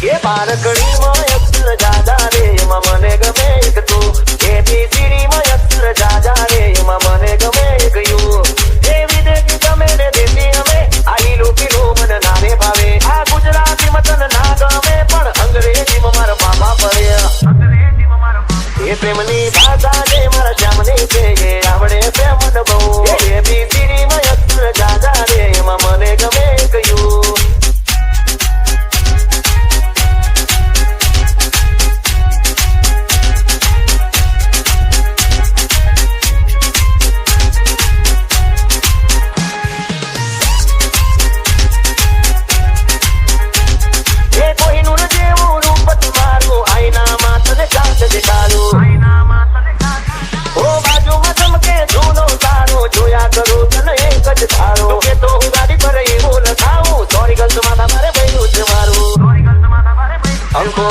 એ બારકડીમાં અક્ષર જાજા રે એમાં મને ગમે એક તું ABCDમાં અક્ષર જાજા રે એમાં મને ગમે એક યુ એવી દેખી તમે ને દેતી અમે આ લીલું પીલું મને નાને ભાવે આ ગુજરાતીમાં તને ના ગમે પણ અંગ્રેજીમાં મારા બાબા પડે એ પ્રેમની ભાષા જે મારા શ્યામને છે એ આવડે પ્રેમ મને બહુ ABCDમાં અક્ષર જાજા રે એમાં મને ગમે એક યુ અંકો